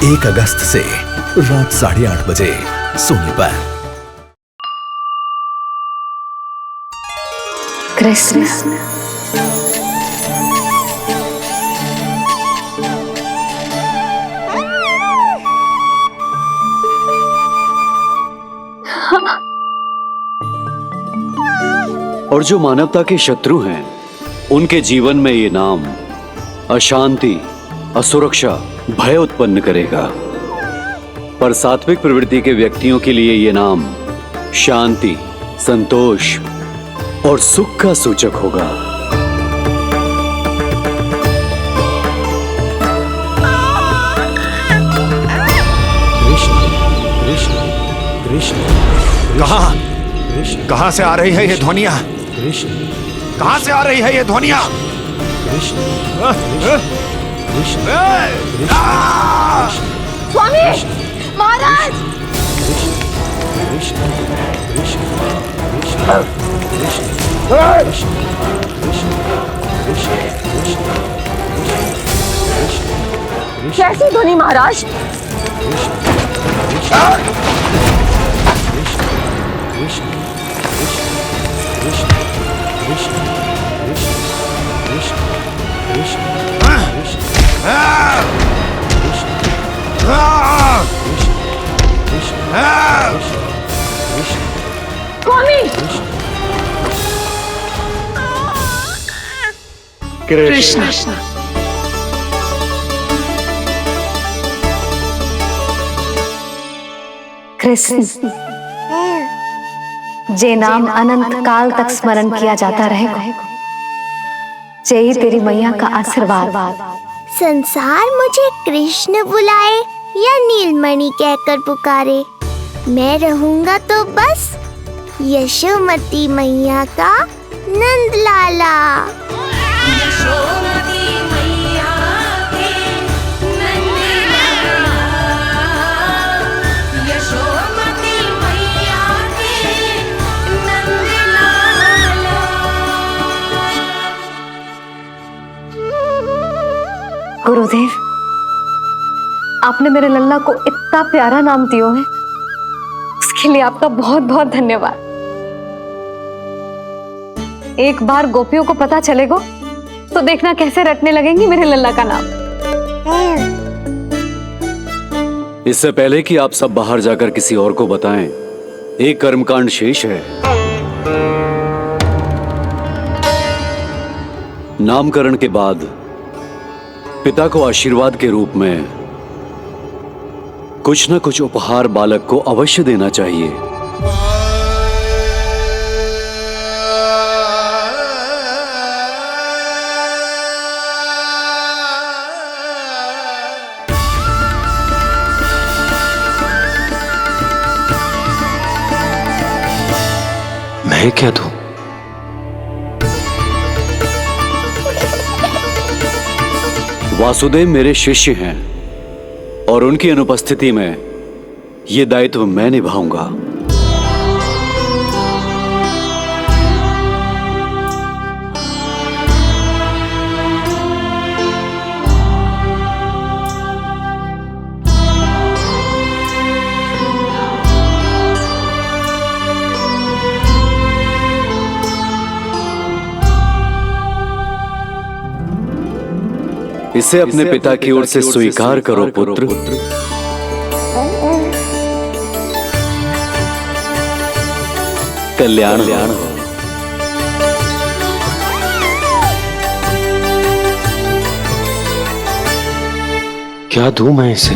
1 अगस्त से रात 8:30 बजे सोनी पर। कृष्ण और जो मानवता के शत्रु हैं, उनके जीवन में ये नाम अशांति, असुरक्षा, भय उत्पन्न करेगा। पर सात्विक प्रवृत्ति के व्यक्तियों के लिए ये नाम शांति, संतोष और सुख का सूचक होगा। कृष्ण कृष्ण कृष्ण कहां से आ रही है ये ध्वनियां? कृष्ण कहां से आ रही है ये ध्वनियां? कृष्ण कृष्ण स्वामी महाराज। कृष्ण कृष्ण कैसी ध्वनि महाराज? स्वामी कृष्ण कृष्ण जे नाम अनंत काल तक स्मरण किया जाता रहेगा, जे ही तेरी मैया का आशीर्वाद। संसार मुझे कृष्ण बुलाए या नीलमणि कहकर पुकारे, मैं रहूंगा तो बस यशोमती मैया का नंद लाला। यशोमती मैया के नंद लाला, यशोमती मैया के नंद लाला। गुरुदेव, आपने मेरे लल्ला को इतना प्यारा नाम दियो है, उसके लिए आपका बहुत बहुत धन्यवाद। एक बार गोपियों को पता चलेगा तो देखना कैसे रटने लगेंगी मेरे लल्ला का नाम। इससे पहले कि आप सब बाहर जाकर किसी और को बताएं, एक कर्मकांड शेष है। नामकरण के बाद पिता को आशीर्वाद के रूप में कुछ न कुछ उपहार बालक को अवश्य देना चाहिए। मैं क्या दूं? वासुदेव मेरे शिष्य हैं और उनकी अनुपस्थिति में यह दायित्व मैं निभाऊंगा। इसे अपने पिता की ओर से स्वीकार करो पुत्र। कल्याण हो। क्या दूं मैं इसे?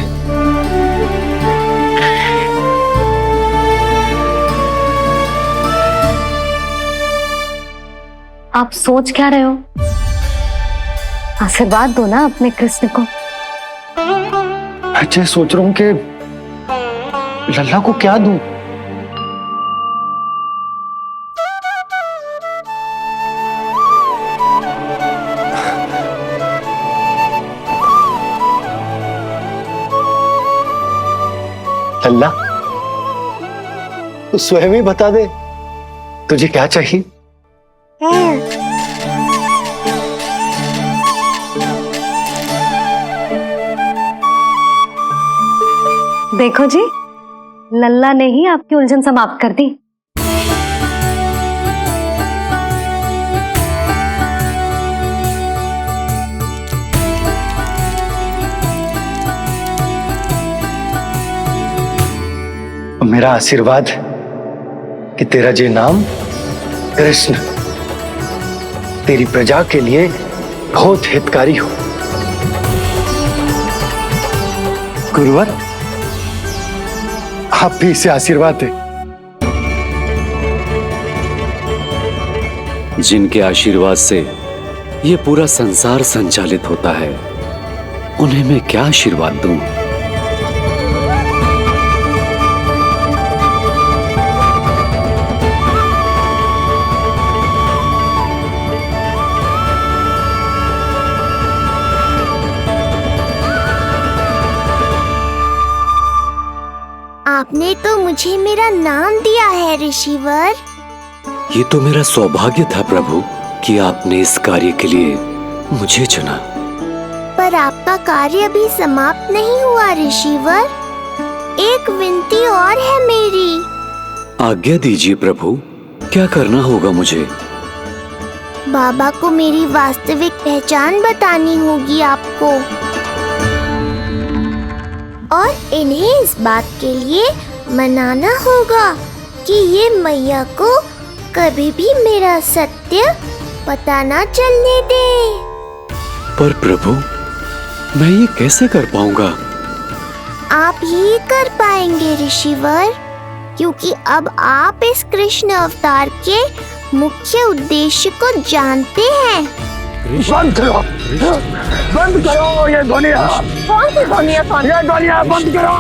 आप सोच क्या रहे हो? आशीर्वाद दो ना अपने कृष्ण को। अच्छा, सोच रहा हूं कि लल्ला को क्या दूं? लल्ला, तू स्वयं ही बता दे, तुझे क्या चाहिए? देखो जी, लल्ला ने ही आपकी उलझन समाप्त कर दी। मेरा आशीर्वाद कि तेरा ये नाम कृष्ण तेरी प्रजा के लिए बहुत हितकारी हो। गुरुवर, आप भी इसे आशीर्वाद दें। जिनके आशीर्वाद से ये पूरा संसार संचालित होता है, उन्हें मैं क्या आशीर्वाद दूं? आपने तो मुझे मेरा नाम दिया है ऋषिवर। ये तो मेरा सौभाग्य था प्रभु कि आपने इस कार्य के लिए मुझे चुना। पर आपका कार्य अभी समाप्त नहीं हुआ ऋषिवर। एक विनती और है मेरी। आज्ञा दीजिए प्रभु, क्या करना होगा मुझे? बाबा को मेरी वास्तविक पहचान बतानी होगी आपको, और इन्हें इस बात के लिए मनाना होगा कि ये मैया को कभी भी मेरा सत्य पता ना चलने दे। पर प्रभु, मैं ये कैसे कर पाऊंगा? आप ही कर पाएंगे ऋषिवर, क्योंकि अब आप इस कृष्ण अवतार के मुख्य उद्देश्य को जानते हैं। बंद करो, बंद करो ये ध्वनिया। कौन सी ध्वनिया? ये ध्वनिया बंद करो,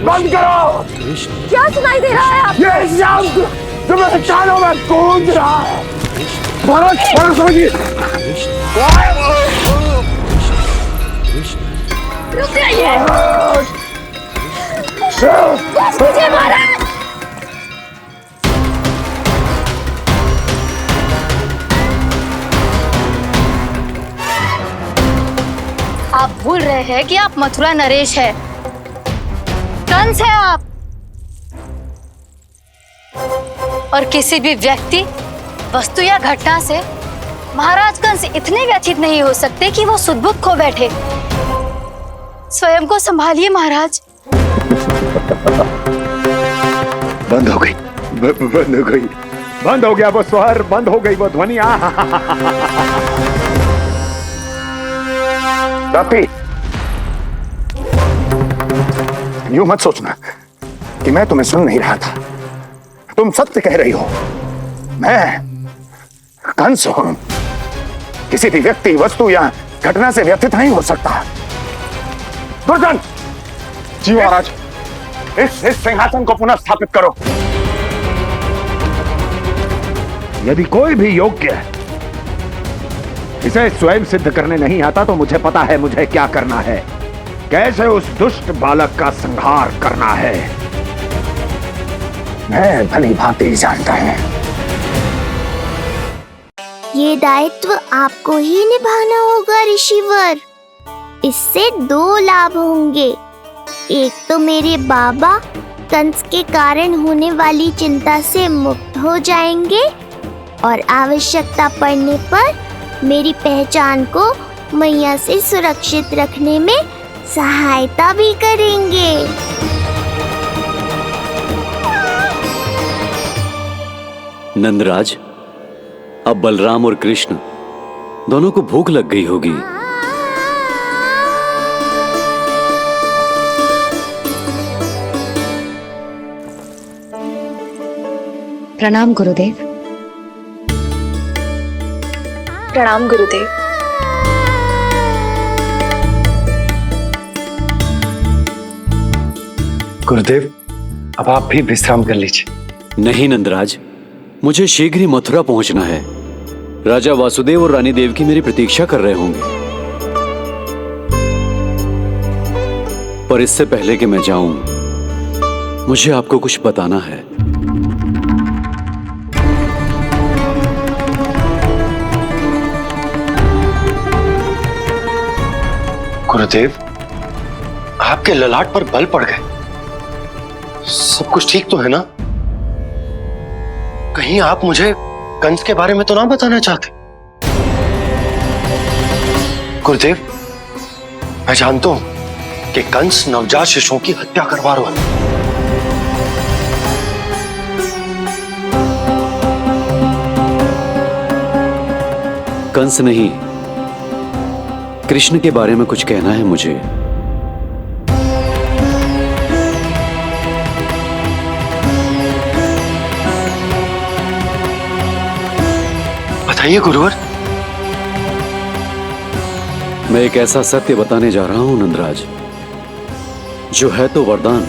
बंद करो। क्या सुनाई दे रहा है आप? ये शब्द तुम्हें कानों में गूंज रहा है। भरत सरस्वती, रुक जाइए। मुझे मारा। आप भूल रहे हैं कि आप मथुरा नरेश है, कंस है आप। और किसी भी व्यक्ति, वस्तु या घटना से महाराज कंस इतने व्यथित नहीं हो सकते कि वो सुदबुद्ध खो बैठे। स्वयं को संभालिए महाराज। बंद हो गई, बंद हो गई, बंद हो गया वो स्वर, बंद हो गई वो ध्वनिया। रापी, यूं मत सोचना कि मैं तुम्हें सुन नहीं रहा था। तुम सत्य कह रही हो। मैं कंस हूं। किसी भी व्यक्ति, वस्तु या घटना से व्यथित नहीं हो सकता। दुर्जन, जी महाराज, इस सिंहासन को पुनः स्थापित करो। यदि कोई भी योग्य इसे स्वयं सिद्ध करने नहीं आता तो मुझे पता है मुझे क्या करना है, कैसे उस दुष्ट बालक का संहार करना है। मैं भली भांति जानता हूं। ये दायित्व आपको ही निभाना होगा ऋषिवर। इससे दो लाभ होंगे। एक तो मेरे बाबा कंस के कारण होने वाली चिंता से मुक्त हो जाएंगे, और आवश्यकता पड़ने पर मेरी पहचान को मैया से सुरक्षित रखने में सहायता भी करेंगे। नंदराज, अब बलराम और कृष्ण दोनों को भूख लग गई होगी। प्रणाम गुरुदेव। प्रणाम गुरुदेव। गुरुदेव, अब आप भी विश्राम कर लीजिए। नहीं नंदराज, मुझे शीघ्र ही मथुरा पहुंचना है। राजा वासुदेव और रानी देवकी मेरी प्रतीक्षा कर रहे होंगे। पर इससे पहले कि मैं जाऊं, मुझे आपको कुछ बताना है। गुरुदेव, आपके ललाट पर बल पड़ गए। सब कुछ ठीक तो है ना? कहीं आप मुझे कंस के बारे में तो ना बताना चाहते? गुरुदेव, मैं जानता हूं कि कंस नवजात शिशुओं की हत्या करवा रहा है। कंस नहीं, कृष्ण के बारे में कुछ कहना है मुझे। बताइए गुरुवर। मैं एक ऐसा सत्य बताने जा रहा हूं नंदराज, जो है तो वरदान,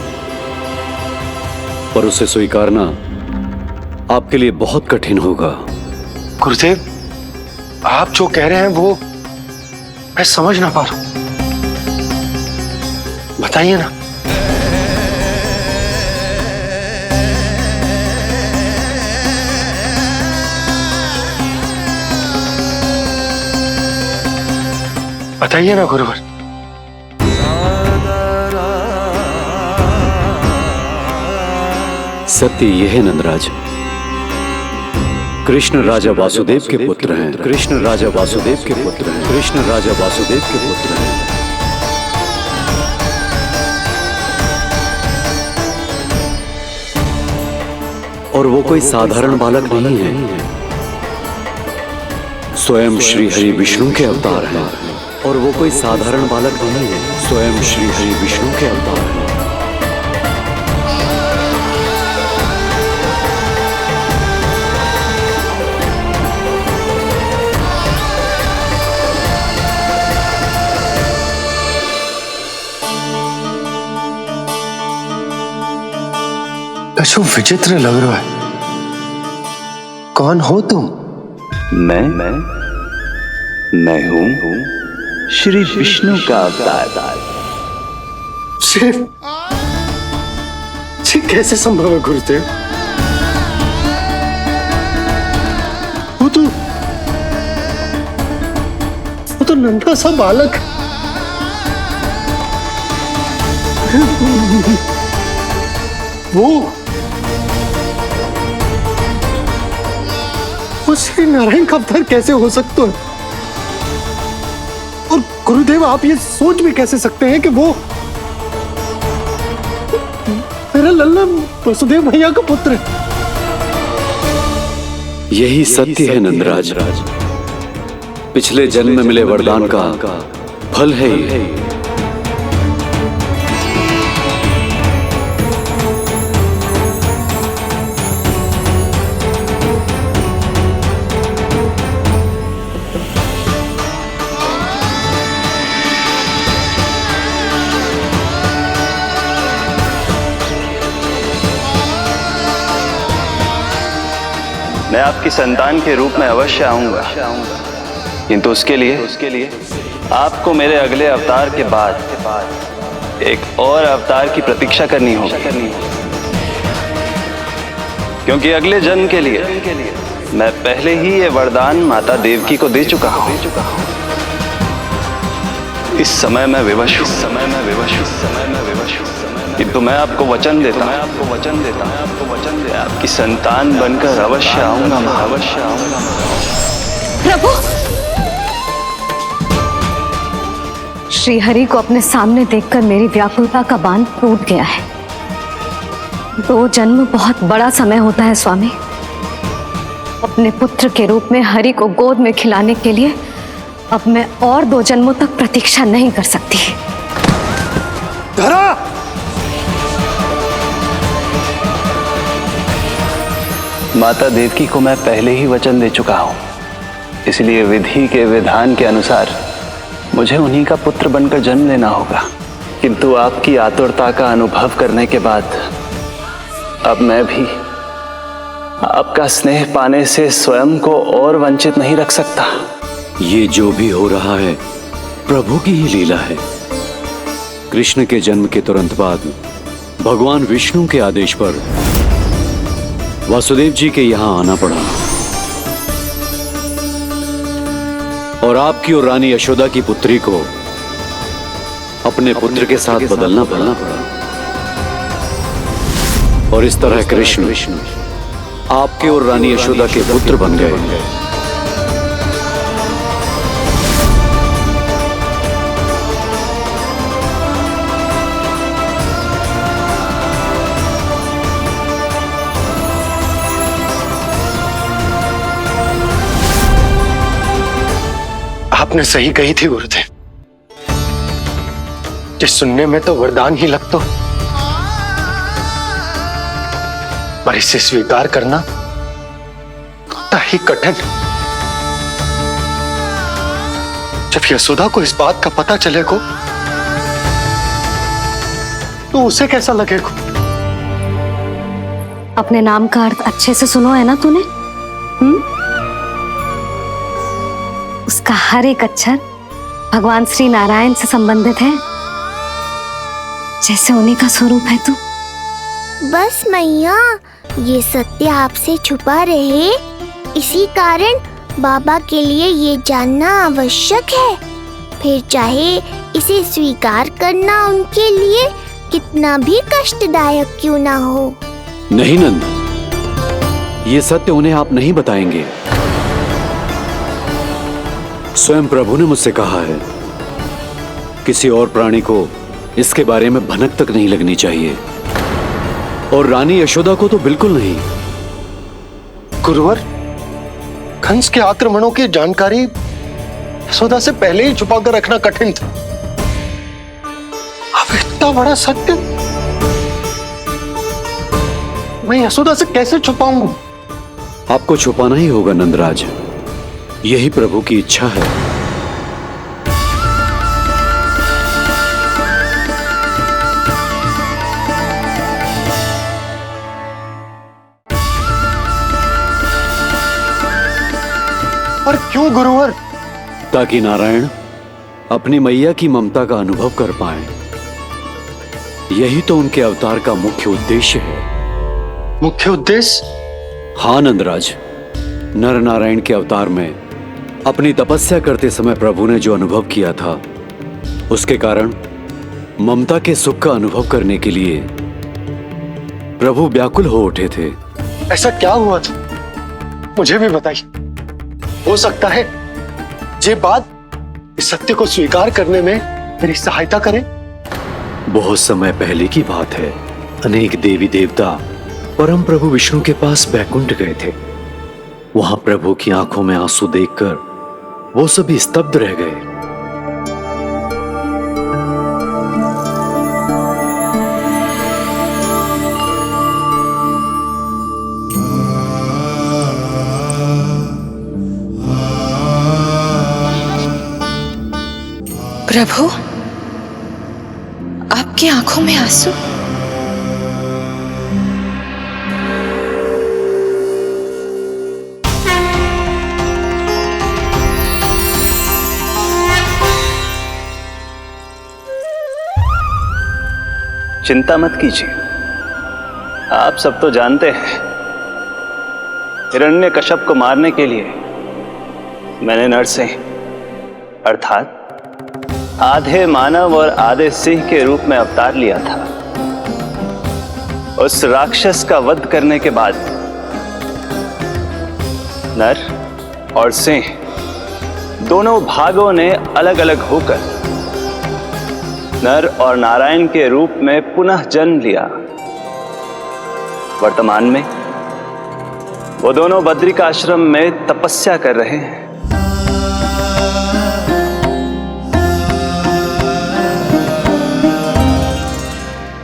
पर उसे स्वीकारना आपके लिए बहुत कठिन होगा। गुरुदेव, आप जो कह रहे हैं वो मैं समझ ना पा रहा हूं। बताइए ना। बताइए ना गुरुवर। सत्य यह है नंदराज, कृष्ण राजा वासुदेव के पुत्र हैं। कृष्ण राजा वासुदेव के पुत्र हैं। कृष्ण राजा वासुदेव के पुत्र हैं। और वो कोई साधारण बालक नहीं है, स्वयं श्री हरि विष्णु के अवतार हैं। और वो कोई साधारण बालक नहीं है, स्वयं श्री हरि विष्णु के अवतार हैं। कछु विचित्र लग रहा है। कौन हो तुम? मैं हूं श्री विष्णु का अवतार। ये कैसे संभव है गुरुदेव? वो तो नन्हा सा बालक। वो श्री नारायण का अवतार कैसे हो सकता है? और गुरुदेव, आप ये सोच भी कैसे सकते हैं कि वो मेरा लल्ला वसुदेव भैया का पुत्र है? यही सत्य है नंदराज, पिछले जन्म में मिले वरदान का फल है ये। मैं आपकी संतान के रूप में अवश्य आऊंगा, किंतु उसके लिए आपको मेरे अगले अवतार के बाद एक और अवतार की प्रतीक्षा करनी होगी, क्योंकि अगले जन्म के लिए मैं पहले ही ये वरदान माता देवकी को दे चुका हूं। इस समय मैं विवश हूं, किंतु मैं आपको वचन देता हूं, आपकी संतान बनकर अवश्य आऊंगा। प्रभु, श्रीहरि को अपने सामने देखकर मेरी व्याकुलता का बांध टूट गया है। 2 जन्म बहुत बड़ा समय होता है स्वामी। अपने पुत्र के रूप में हरि को गोद में खिलाने के लिए अब मैं और 2 जन्मों तक प्रतीक्षा नहीं कर सकती। धरा! माता देवकी को मैं पहले ही वचन दे चुका हूं, इसलिए विधि के विधान के अनुसार मुझे उन्हीं का पुत्र बनकर जन्म लेना होगा। किंतु आपकी आतुरता का अनुभव करने के बाद अब मैं भी आपका स्नेह पाने से स्वयं को और वंचित नहीं रख सकता। ये जो भी हो रहा है प्रभु की ही लीला है। कृष्ण के जन्म के तुरंत बाद भगवान विष्णु के आदेश पर वासुदेव जी के यहां आना पड़ा और आपकी और रानी यशोदा की पुत्री को अपने पुत्र के साथ बदलना पड़ा और इस तरह कृष्ण आपके और रानी यशोदा के पुत्र बन गए। आपने सही कही थी गुरुदेव, जिस सुनने में तो वरदान ही लगता, पर इसे स्वीकार करना उतना ही कठिन। जब यशोदा को इस बात का पता चलेगा तो उसे कैसा लगेगा? अपने नाम का अर्थ अच्छे से सुनो है ना तूने? उसका हर एक अक्षर भगवान श्री नारायण से संबंधित है, जैसे उन्हीं का स्वरूप है तू। बस मैया, ये सत्य आपसे छुपा रहे, इसी कारण बाबा के लिए ये जानना आवश्यक है। फिर चाहे इसे स्वीकार करना उनके लिए कितना भी कष्टदायक क्यों ना हो। नहीं नंद, ये सत्य उन्हें आप नहीं बताएंगे। स्वयं प्रभु ने मुझसे कहा है, किसी और प्राणी को इसके बारे में भनक तक नहीं लगनी चाहिए, और रानी यशोदा को तो बिल्कुल नहीं। गुरुवर, कंस के आक्रमणों की जानकारी यशोदा से पहले ही छुपाकर रखना कठिन था। अब इतना बड़ा सत्य मैं यशोदा से कैसे छुपाऊंगा? आपको छुपाना ही होगा नंदराज, यही प्रभु की इच्छा है। पर क्यों गुरुवर? ताकि नारायण अपनी मैया की ममता का अनुभव कर पाए। यही तो उनके अवतार का मुख्य उद्देश्य है। मुख्य उद्देश्य? हाँ नंदराज, नर नारायण के अवतार में अपनी तपस्या करते समय प्रभु ने जो अनुभव किया था, उसके कारण ममता के सुख का अनुभव करने के लिए प्रभु व्याकुल हो उठे थे। ऐसा क्या हुआ था, मुझे भी बताइए। हो सकता है ये बात इस सत्य को स्वीकार करने में मेरी सहायता करे। बहुत समय पहले की बात है, अनेक देवी देवता परम प्रभु विष्णु के पास बैकुंठ गए थे। वहां प्रभु की आंखों में आंसू देखकर वो सभी स्तब्ध रह गए। प्रभु, आपकी आंखों में आंसू? चिंता मत कीजिए, आप सब तो जानते हैं, हिरण्यकश्यप को मारने के लिए मैंने नरसिंह अर्थात आधे मानव और आधे सिंह के रूप में अवतार लिया था। उस राक्षस का वध करने के बाद नर और सिंह दोनों भागों ने अलग अलग होकर नर और नारायण के रूप में पुनः जन्म लिया। वर्तमान में वो दोनों बद्रिकाश्रम में तपस्या कर रहे हैं।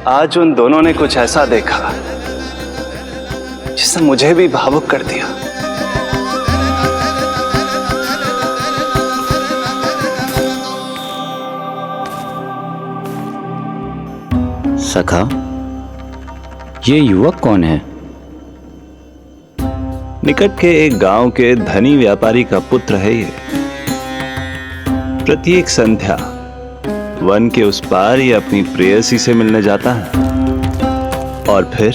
आज उन दोनों ने कुछ ऐसा देखा जिसने मुझे भी भावुक कर दिया। सखा, ये युवक कौन है? निकट के एक गांव के धनी व्यापारी का पुत्र है ये। प्रत्येक संध्या वन के उस पार ये अपनी प्रेयसी से मिलने जाता है और फिर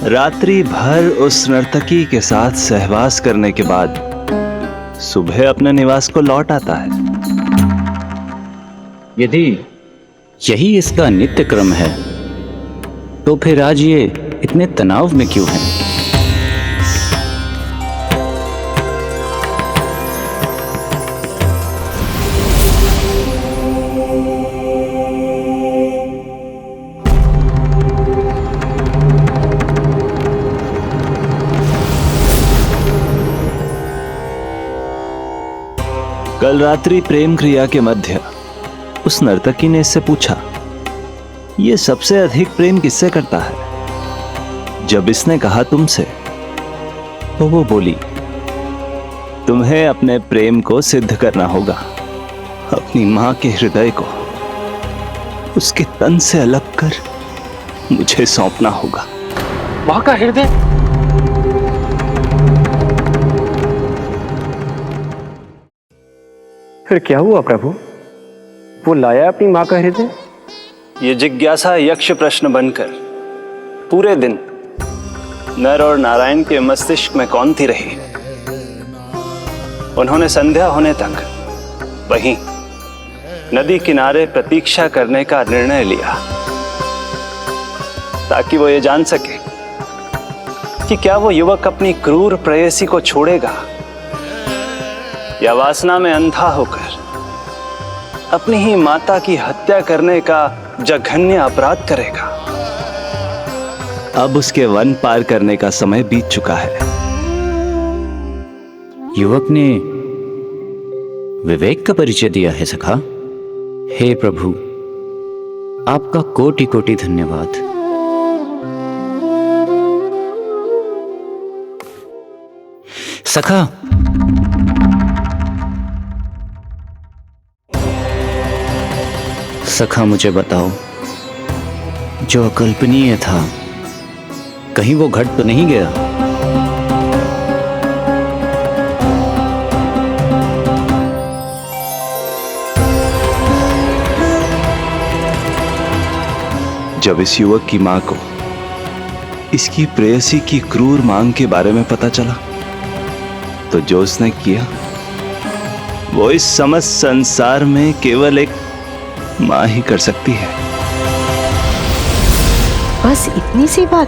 रात्रि भर उस नर्तकी के साथ सहवास करने के बाद सुबह अपने निवास को लौट आता है। यदि यही इसका नित्य क्रम है, तो फिर आज ये इतने तनाव में क्यों है? कल रात्रि प्रेम क्रिया के मध्य उस नर्तकी ने इससे पूछा, यह सबसे अधिक प्रेम किससे करता है? जब इसने कहा तुमसे, तो वो बोली, तुम्हें अपने प्रेम को सिद्ध करना होगा। अपनी मां के हृदय को उसके तन से अलग कर मुझे सौंपना होगा। मां का हृदय? फिर क्या हुआ प्रभु? वो लाया अपनी मां का हृदय? ये जिज्ञासा यक्ष प्रश्न बनकर पूरे दिन नर और नारायण के मस्तिष्क में कौंधती रही। उन्होंने संध्या होने तक वहीं नदी किनारे प्रतीक्षा करने का निर्णय लिया, ताकि वो ये जान सके कि क्या वो युवक अपनी क्रूर प्रेयसी को छोड़ेगा या वासना में अंधा होकर अपनी ही माता की हत्या करने का जघन्य अपराध करेगा। अब उसके वन पार करने का समय बीत चुका है। युवक ने विवेक का परिचय दिया है सखा। हे प्रभु, आपका कोटि कोटि धन्यवाद। सखा, सखा मुझे बताओ, जो अकल्पनीय था कहीं वो घट तो नहीं गया? जब इस युवक की मां को इसकी प्रेयसी की क्रूर मांग के बारे में पता चला, तो जो उसने किया वो इस समस्त संसार में केवल एक मां ही कर सकती है। बस इतनी सी बात?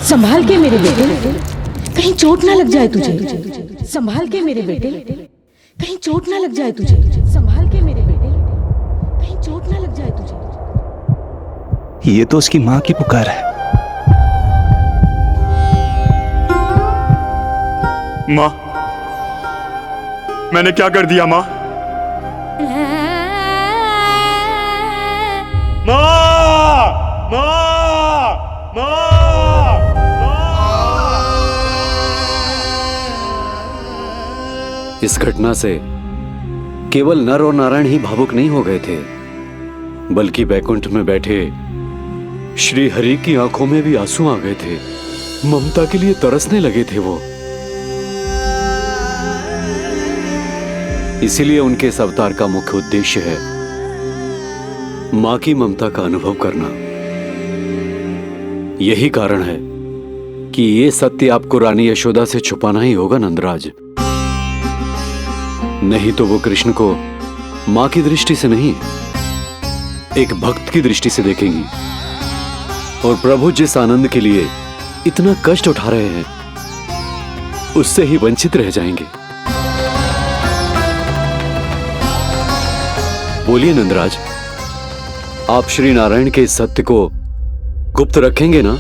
संभाल के मेरे बेटे, कहीं चोट ना लग जाए तुझे। संभाल के मेरे बेटे, कहीं चोट ना लग जाए तुझे। संभाल के मेरे बेटे, कहीं चोट ना लग जाए तुझे। ये तो उसकी मां की पुकार है। मां, मैंने क्या कर दिया मां? मां! मां! मां! इस घटना से केवल नर और नारायण ही भावुक नहीं हो गए थे, बल्कि बैकुंठ में बैठे श्री हरि की आंखों में भी आंसू आ गए थे। ममता के लिए तरसने लगे थे वो। इसीलिए उनके इस अवतार का मुख्य उद्देश्य है मां की ममता का अनुभव करना। यही कारण है कि ये सत्य आपको रानी यशोदा से छुपाना ही होगा नंदराज। नहीं तो वो कृष्ण को मां की दृष्टि से नहीं, एक भक्त की दृष्टि से देखेंगी, और प्रभु जिस आनंद के लिए इतना कष्ट उठा रहे हैं उससे ही वंचित रह जाएंगे। बोलिए नंदराज, आप श्री नारायण के इस सत्य को गुप्त रखेंगे ना?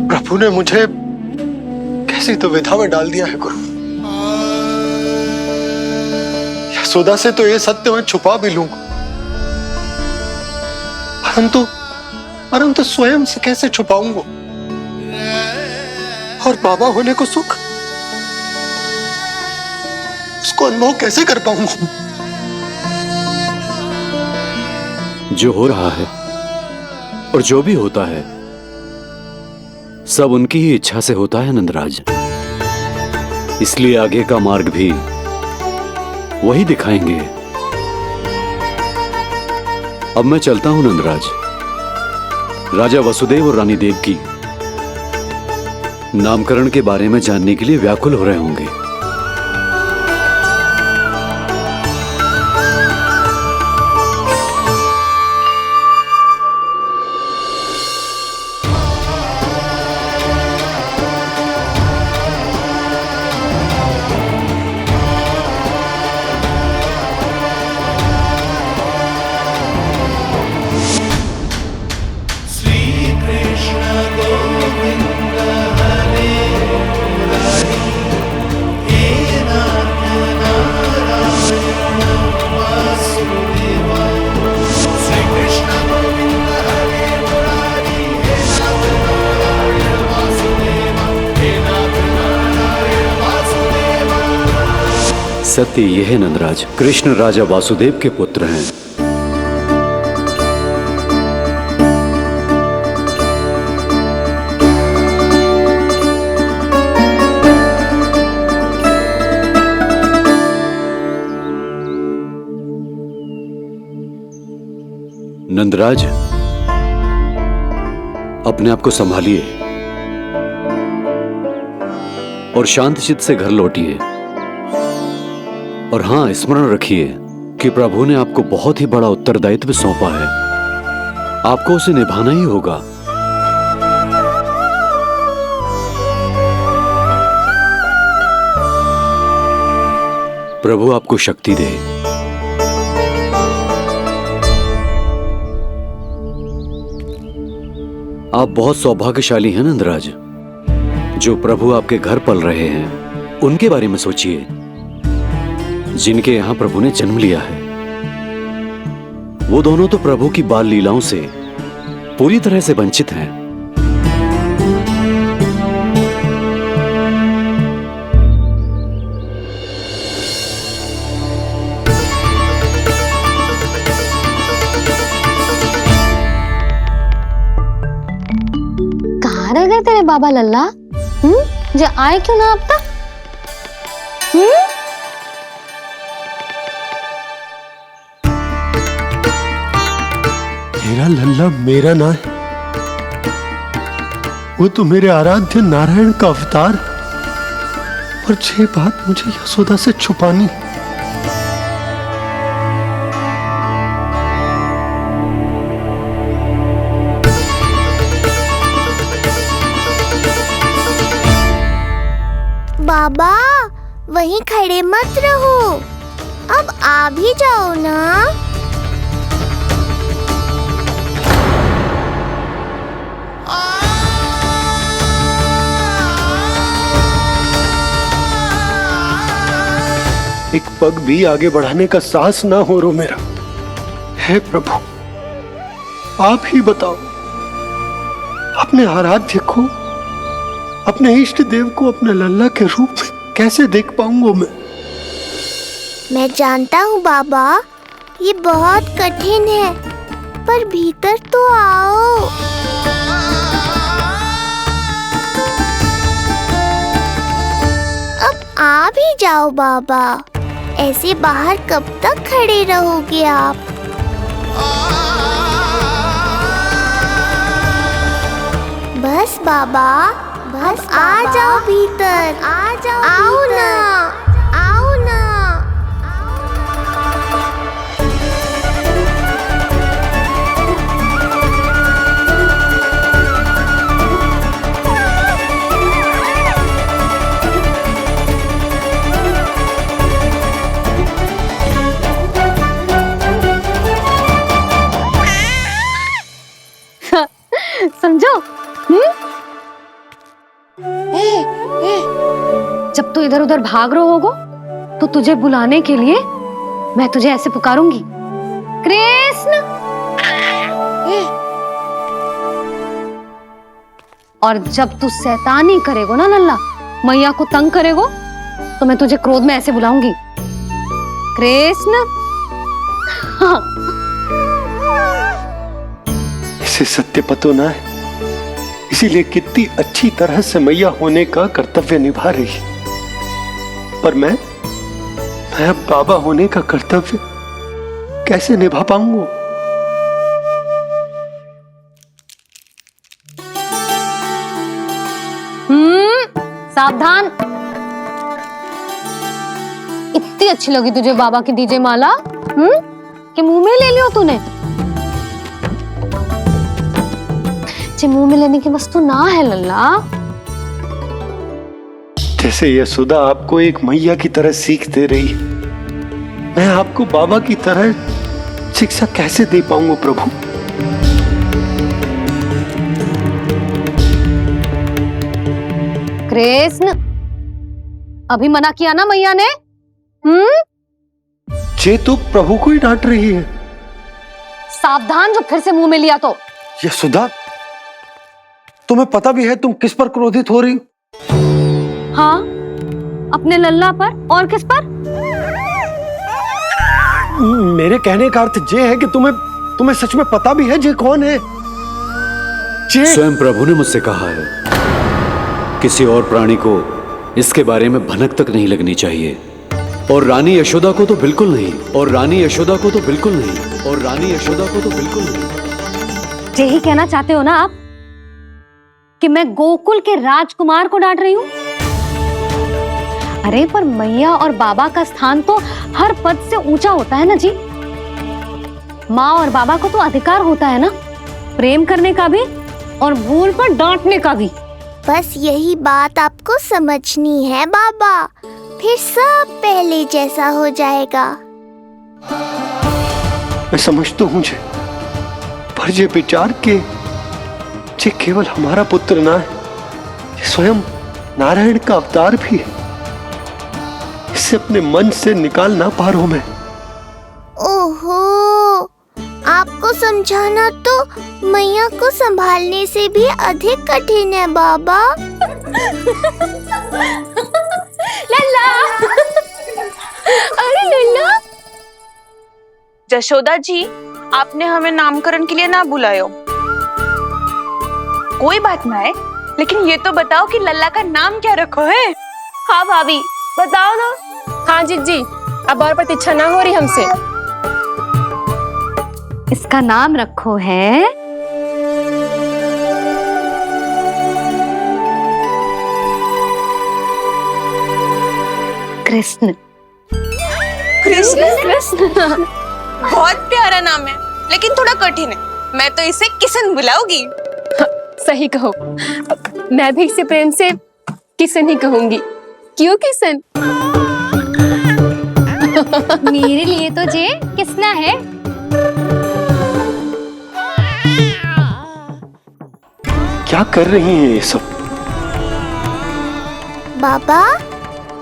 प्रभु ने मुझे कैसी तो विधा में डाल दिया है गुरु। यशोदा से तो ये सत्य मैं छुपा भी लूंगा, परंतु स्वयं से कैसे छुपाऊंगा? और बाबा होने को सुख, उसको अनुभव कैसे कर पाऊंगा? जो हो रहा है और जो भी होता है सब उनकी ही इच्छा से होता है नंदराज, इसलिए आगे का मार्ग भी वही दिखाएंगे। अब मैं चलता हूं नंदराज। राजा वसुदेव और रानी देवकी नामकरण के बारे में जानने के लिए व्याकुल हो रहे होंगे। सत्य यह है नंदराज, कृष्ण राजा वासुदेव के पुत्र हैं। नंदराज, अपने आप को संभालिए और शांत चित्त से घर लौटिए। और हां, स्मरण रखिए कि प्रभु ने आपको बहुत ही बड़ा उत्तरदायित्व सौंपा है, आपको उसे निभाना ही होगा। प्रभु आपको शक्ति दे। आप बहुत सौभाग्यशाली हैं नंदराज, जो प्रभु आपके घर पल रहे हैं। उनके बारे में सोचिए जिनके यहां प्रभु ने जन्म लिया है। वो दोनों तो प्रभु की बाल लीलाओं से पूरी तरह से वंचित हैं। कहाँ रह गए तेरे बाबा लल्ला? जो आए क्यों ना अब तक? मेरा लल्ला मेरा ना है, वो तो मेरे आराध्य नारायण का अवतार है। और ये बात मुझे यशोदा से छुपानी। बाबा वहीं खड़े मत रहो, अब आ भी जाओ ना। एक पग भी आगे बढ़ाने का साहस ना हो रो मेरा। हे प्रभु, आप ही बताओ, अपने आराध्य को, अपने इष्ट देव को अपने लल्ला के रूप में कैसे देख पाऊंगा मैं जानता हूँ बाबा, ये बहुत कठिन है, पर भीतर तो आओ। अब आ भी जाओ बाबा, ऐसे बाहर कब तक खड़े रहोगे आप? बस बाबा, बस आ जाओ भीतर, आ जाओ, आओ ना, आओ ना। समझो? जब तू इधर उधर भाग रहा होगा तो तुझे बुलाने के लिए मैं तुझे ऐसे पुकारूंगी, कृष्ण। और जब तू शैतानी करेगो ना लल्ला, मैया को तंग करेगो, तो मैं तुझे क्रोध में ऐसे बुलाऊंगी, कृष्ण। इसे सत्य पतो ना है इसीलिए कितनी अच्छी तरह से मैया होने का कर्तव्य निभा रही है। पर मैं अब बाबा होने का कर्तव्य कैसे निभा पाऊंगा? सावधान। इतनी अच्छी लगी तुझे बाबा की दीजिए माला, कि मुंह में ले लियो तूने? जे मुंह में लेने की वस्तु ना है लल्ला। जैसे यशोदा आपको एक मैया की तरह सीख दे रही है, मैं आपको बाबा की तरह शिक्षा कैसे दे पाऊंगा प्रभु? कृष्ण, अभी मना किया ना मैया ने? जे तो प्रभु को ही डांट रही है। सावधान, जो फिर से मुंह में लिया तो। यशोदा, तुम्हें पता भी है तुम किस पर क्रोधित हो रही हो? हाँ, अपने लल्ला पर। और किस पर? मेरे कहने का अर्थ ये है कि तुम्हें सच में पता भी है जे कौन है? स्वयं प्रभु ने मुझसे कहा है, किसी और प्राणी को इसके बारे में भनक तक नहीं लगनी चाहिए। और रानी यशोदा को तो बिल्कुल नहीं, और रानी यशोदा को तो बिल्कुल नहीं, और रानी यशोदा को तो बिल्कुल नहीं। यही कहना चाहते हो ना आप कि मैं गोकुल के राजकुमार को डांट रही हूँ? अरे पर मैया और बाबा का स्थान तो हर पद से ऊंचा होता है ना जी। माँ और बाबा को तो अधिकार होता है ना प्रेम करने का भी और भूल पर डांटने का भी। बस यही बात आपको समझनी है बाबा, फिर सब पहले जैसा हो जाएगा। मैं समझता हूँ जे, पर ये विचार के जे केवल हमारा पुत्र ना है, ये स्वयं नारायण का अवतार भी है, इसे अपने मन से निकाल ना पा रहा हूं मैं। ओहो, आपको समझाना तो मैया को संभालने से भी अधिक कठिन है बाबा। लल्ला, अरे लल्ला। जशोदा जी, आपने हमें नामकरण के लिए ना बुलायो। कोई बात ना है, लेकिन ये तो बताओ कि लल्ला का नाम क्या रखो है? हाँ भाभी, बताओ ना। हाँ जी, अब और प्रतीक्षा ना हो रही हमसे। इसका नाम रखो है कृष्ण। कृष्ण? कृष्ण बहुत प्यारा नाम है, लेकिन थोड़ा कठिन है। मैं तो इसे किशन बुलाऊंगी। सही कहो, मैं भी इसे प्रेम से किशन ही कहूंगी। क्यों किशन? मेरे लिए तो जे किसना है। क्या कर रही हैं ये सब? बाबा,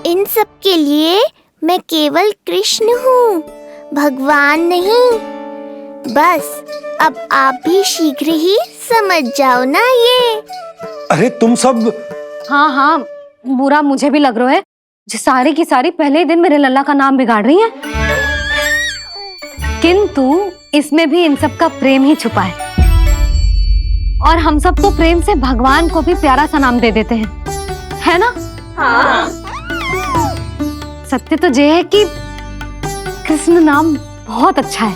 इन सब के लिए मैं केवल कृष्ण हूँ, भगवान नहीं। बस अब आप भी शीघ्र ही समझ जाओ ना ये। अरे तुम सब। हाँ हाँ, बुरा मुझे भी लग रहा है, जो सारी की सारी पहले ही दिन मेरे लल्ला का नाम बिगाड़ रही है। किंतु इसमें भी इन सब का प्रेम ही छुपा है, और हम सब तो प्रेम से भगवान को भी प्यारा सा नाम दे देते हैं, है ना? हाँ। सत्य तो ये है कि कृष्ण नाम बहुत अच्छा है,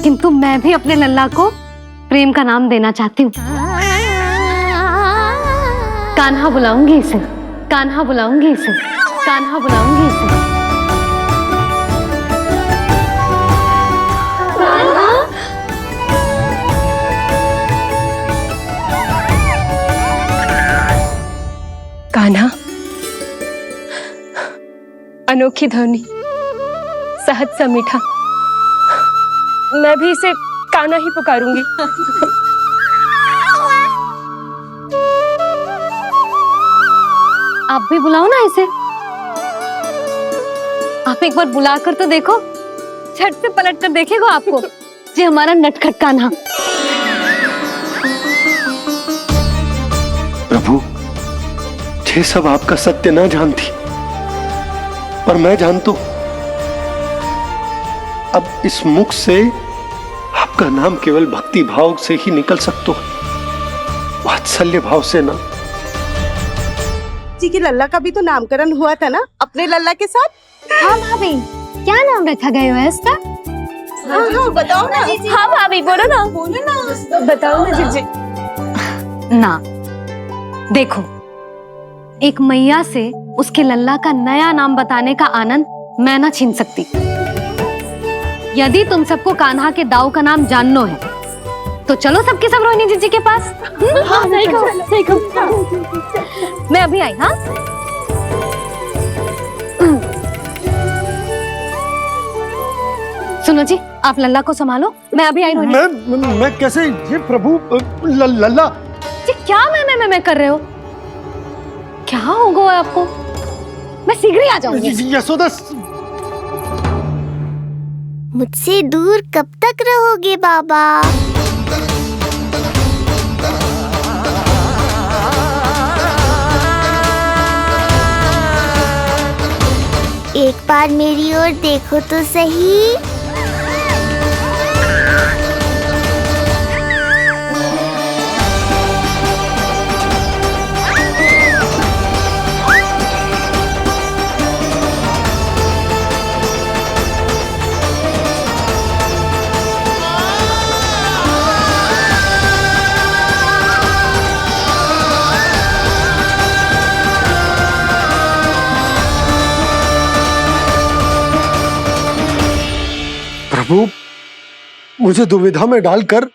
किंतु मैं भी अपने लल्ला को प्रेम का नाम देना चाहती हूँ। कान्हा बुलाऊंगी इसे, कान्हा बुलाऊंगी इसे, कान्हा बुलाऊंगी इसे। कान्हा, अनोखी ध्वनि, सहज सा मीठा, मैं भी इसे कान्हा ही पुकारूंगी। आप भी बुलाओ ना इसे। आप एक बार बुला कर तो देखो, झट से पलट कर देखेगा आपको ये हमारा नटखट कान्हा। प्रभु, ये सब आपका सत्य ना जानती, पर मैं जानता हूं। अब इस मुख से आपका नाम केवल भक्ति भाव से ही निकल सकता है। वात्सल्य भाव से ना। जी की लल्ला का भी तो नामकरण हुआ था ना अपने लल्ला के साथ। हाँ भाभी, क्या नाम रखा गया है इसका? हाँ बताओ ना। हाँ भाभी, बोलो ना बताओ ना जीजी। ना देखो, एक मैया से उसके लल्ला का नया नाम बताने का आनंद मैं ना छीन सकती। यदि तुम सबको कान्हा के दाऊ का नाम जानना है तो चलो सबके सब रोहिणी जीजी के पास। हाँ सही कहो। मैं अभी आई। हाँ सुनो जी, आप लल्ला को संभालो, मैं अभी आई। रोहिणी मैं कैसे? ये प्रभु लल्ला जी, क्या मैं कर रहे हो? क्या हो गया आपको? मैं शीघ्र ही आ जाऊंगी। यशोदा, मुझसे दूर कब तक रहोगे बाबा? एक बार मेरी ओर देखो तो सही। प्रभु, मुझे दुविधा में डालकर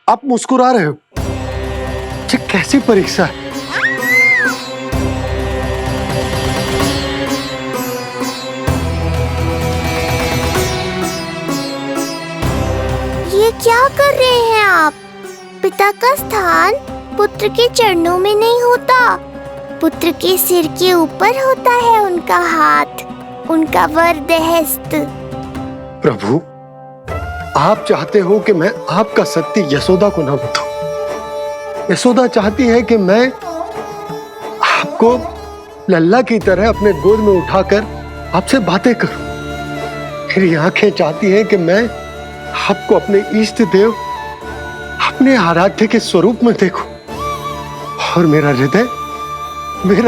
आप मुस्कुरा रहे हो। ये कैसी परीक्षा है? ये क्या कर रहे हैं आप? पिता का स्थान पुत्र के चरणों में नहीं होता, पुत्र के सिर के ऊपर होता है उनका हाथ, उनका वरदहस्त। प्रभु, आप चाहते हो कि मैं आपका सत्य यशोदा को ना बताऊं। यशोदा चाहती है कि मैं आपको लल्ला की तरह अपने गोद में उठाकर आपसे बातें करूं। मेरी आंखें चाहती हैं कि मैं आपको अपने इष्ट देव, अपने आराध्य के स्वरूप में देखूं। और मेरा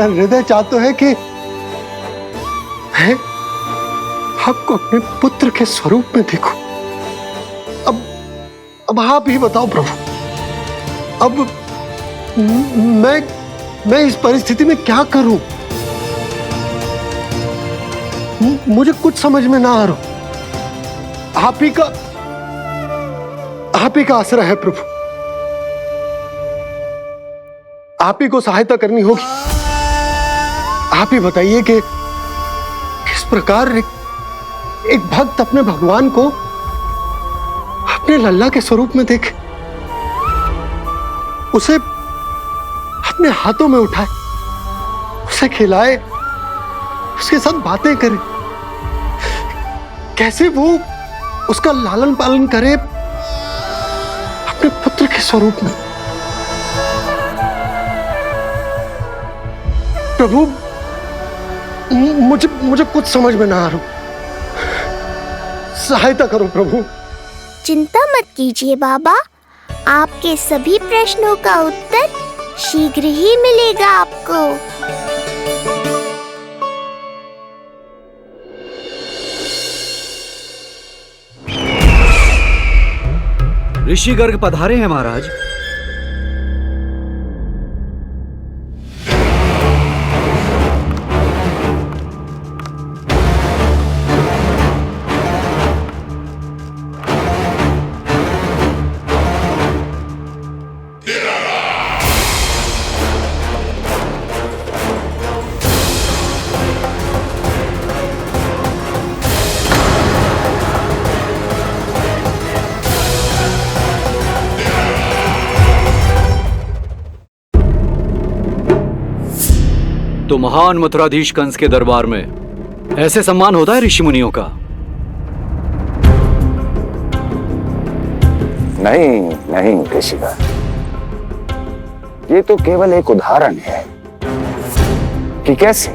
हृदय चाहता है कि मैं आपको अपने पुत्र के स्वरूप में देखूं। अब आप ही बताओ प्रभु, अब मैं इस परिस्थिति में क्या करूं? मुझे कुछ समझ में ना आ रहा। आप ही का आसरा है प्रभु। आप ही को सहायता करनी होगी। आप ही बताइए कि किस प्रकार एक भक्त अपने भगवान को अपने लल्ला के स्वरूप में देखे, उसे अपने हाथों में उठाए, उसे खिलाए, उसके साथ बातें करे, कैसे वो उसका लालन पालन करे अपने पुत्र के स्वरूप में। प्रभु, मुझे कुछ समझ में ना आ रहा। सहायता करो प्रभु। चिंता मत कीजिए बाबा, आपके सभी प्रश्नों का उत्तर शीघ्र ही मिलेगा आपको। ऋषि गर्ग पधारे हैं महाराज। तो महान मथुराधीश कंस के दरबार में ऐसे सम्मान होता है ऋषि मुनियों का? नहीं ऋषिवर, ये तो केवल एक उदाहरण है कि कैसे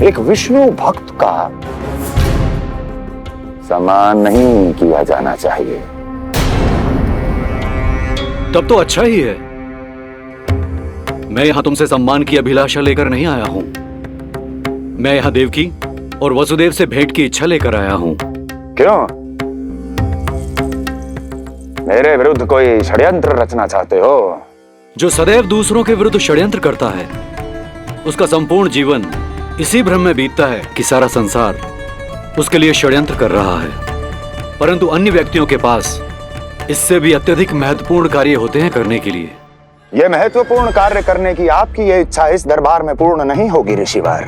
एक विष्णु भक्त का सम्मान नहीं किया जाना चाहिए। तब तो अच्छा ही है। मैं यहाँ तुमसे सम्मान की अभिलाषा लेकर नहीं आया हूँ। मैं यहाँ देवकी और वसुदेव से भेंट की इच्छा लेकर आया हूँ। क्यों? मेरे विरुद्ध कोई षड्यंत्र रचना चाहते हो? जो सदैव दूसरों के विरुद्ध षड्यंत्र करता है, उसका संपूर्ण जीवन इसी भ्रम में बीतता है कि सारा संसार उसके लिए षड्यंत्र कर रहा है। परंतु अन्य व्यक्तियों के पास इससे भी अत्यधिक महत्वपूर्ण कार्य होते हैं करने के लिए। यह महत्वपूर्ण कार्य करने की आपकी यह इच्छा इस दरबार में पूर्ण नहीं होगी ऋषिवर।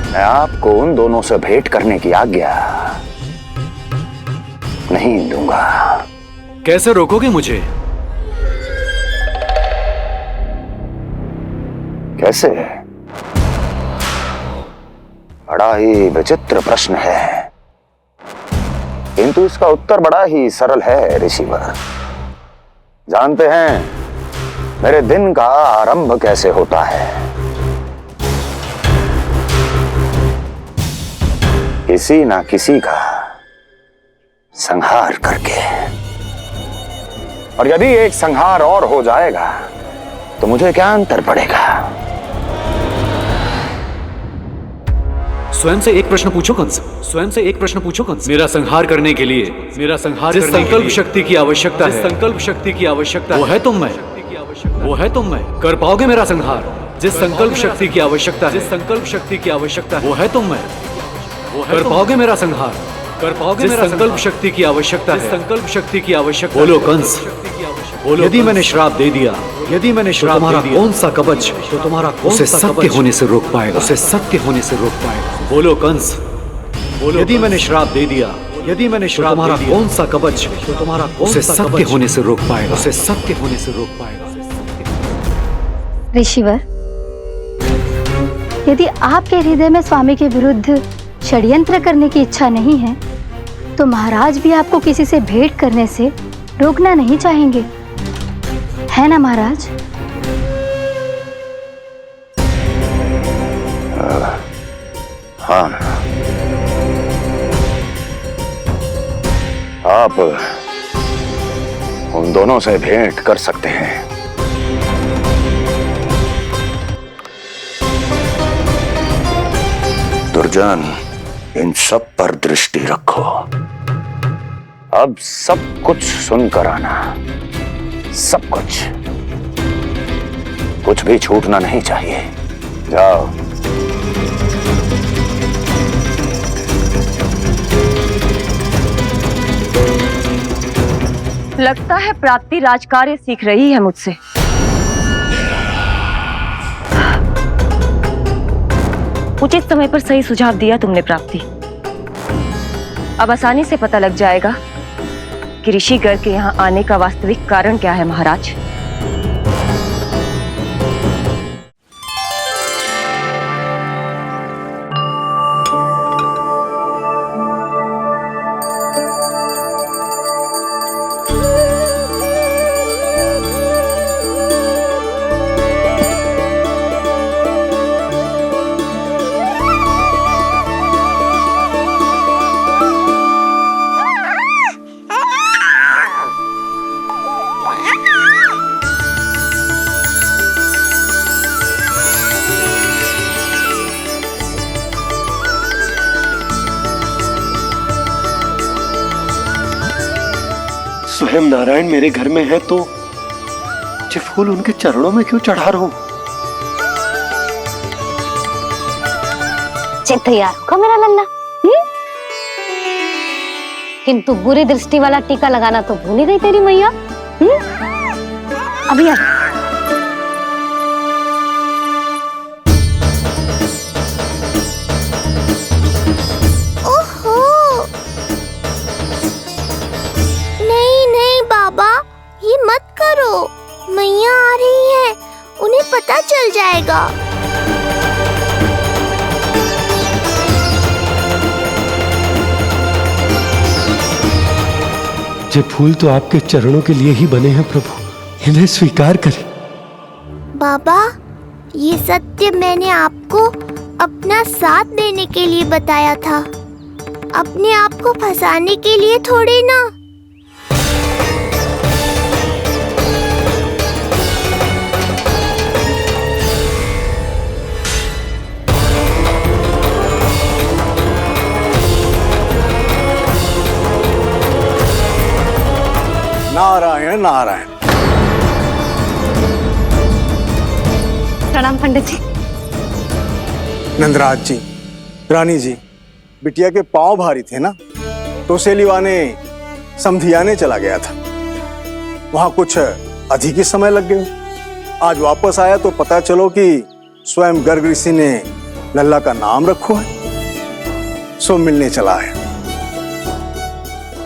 मैं आपको उन दोनों से भेंट करने की आज्ञा नहीं दूंगा। कैसे रोकोगे मुझे? कैसे? बड़ा ही विचित्र प्रश्न है, किंतु इसका उत्तर बड़ा ही सरल है ऋषिवर। जानते हैं मेरे दिन का आरंभ कैसे होता है? किसी ना किसी का संहार करके। और यदि एक संहार और हो जाएगा तो मुझे क्या अंतर पड़ेगा? स्वयं से एक प्रश्न पूछो कंस। स्वयं से एक प्रश्न पूछो कंस। मेरा संहार करने के लिए, मेरा संहार जिस संकल्प शक्ति की आवश्यकता है, संकल्प शक्ति की आवश्यकता वो है तुम में, वो है तुम में। कर पाओगे मेरा संहार? जिस संकल्प शक्ति की आवश्यकता है, जिस संकल्प शक्ति की आवश्यकता है वो है तुम में। कर पाओगे मेरा संहार? कर पाओगे मेरा संकल्प शक्ति की आवश्यकता है, संकल्प शक्ति की आवश्यकता। बोलो कंस, बोलो। यदि मैंने श्राप दे दिया, यदि मैंने श्राप दे दिया, कौन सा कवच तो तुम्हारा उसे सत्य होने से रोक पाएगा? उसे सत्य होने से रोक पाएगा? बोलो कंस, बोलो। यदि मैंने श्राप दे दिया, यदि मैंने श्राप दे दिया, कौन सा कवच तो तुम्हारा उसे सत्य होने से रोक पाएगा? उसे सत्य होने से रोक पाएगा? ऋषिवर, यदि आपके हृदय में स्वामी के विरुद्ध षड्यंत्र करने की इच्छा नहीं है, तो महाराज भी आपको किसी से भेंट करने से रोकना नहीं चाहेंगे, है ना महाराज? हाँ, आप उन दोनों से भेंट कर सकते हैं। दुर्जन, इन सब पर दृष्टि रखो। अब सब कुछ सुनकर आना, सब कुछ भी छूटना नहीं चाहिए। जाओ। लगता है प्राप्ति राजकार्य सीख रही है मुझसे। उचित समय पर सही सुझाव दिया तुमने प्राप्ति। अब आसानी से पता लग जाएगा कि ऋषिगर के यहाँ आने का वास्तविक कारण क्या है महाराज। स्वयं नारायण मेरे घर में है तो ये फूल उनके चरणों में क्यों चढ़ा रहा हूं? तैयार होगा मेरा लल्ला। किंतु बुरी दृष्टि वाला टीका लगाना तो भूल ही गई तेरी मैया। अभी आ। ओहो, नहीं नहीं बाबा, ये मत करो। मैया आ रही है, उन्हें पता चल जाएगा। ये फूल तो आपके चरणों के लिए ही बने हैं प्रभु, इन्हें स्वीकार करें। बाबा, ये सत्य मैंने आपको अपना साथ देने के लिए बताया था। अपने आप को फंसाने के लिए थोड़ी ना। नारायण नारायण। प्रणाम पंडित जी। नंदराज जी, रानी जी, बिटिया के पांव भारी थे ना, तो सेलिवाने समधियाने चला गया था। वहां कुछ अधिक ही समय लग गया। आज वापस आया तो पता चलो कि स्वयं गर्ग ऋषि ने लल्ला का नाम रखो है, सो मिलने चला है।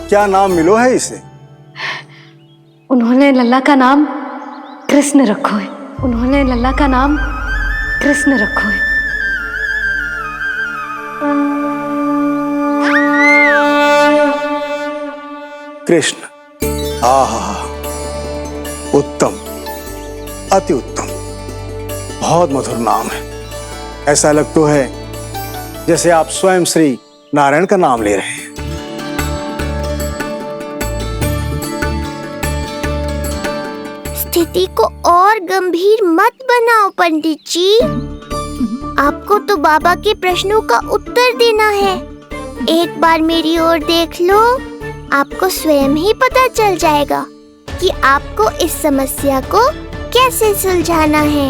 क्या नाम मिलो है इसे? उन्होंने लल्ला का नाम कृष्ण रखो है। उन्होंने लल्ला का नाम कृष्ण रखो है। कृष्ण। आहा, उत्तम, अति उत्तम, बहुत मधुर नाम है। ऐसा लगता है जैसे आप स्वयं श्री नारायण का नाम ले रहे हैं। स्थिति को और गंभीर मत बनाओ पंडित जी। आपको तो बाबा के प्रश्नों का उत्तर देना है। एक बार मेरी ओर देख लो, आपको स्वयं ही पता चल जाएगा कि आपको इस समस्या को कैसे सुलझाना है।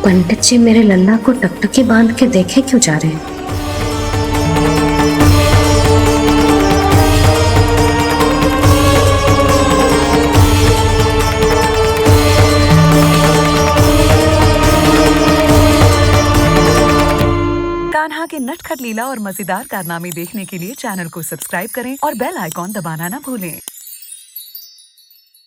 पंडित जी मेरे लल्ला को टकटकी बांध के देखे क्यों जा रहे हैं? कान्हा के नटखट लीला और मजेदार कारनामे देखने के लिए चैनल को सब्सक्राइब करें और बेल आइकॉन दबाना ना भूलें।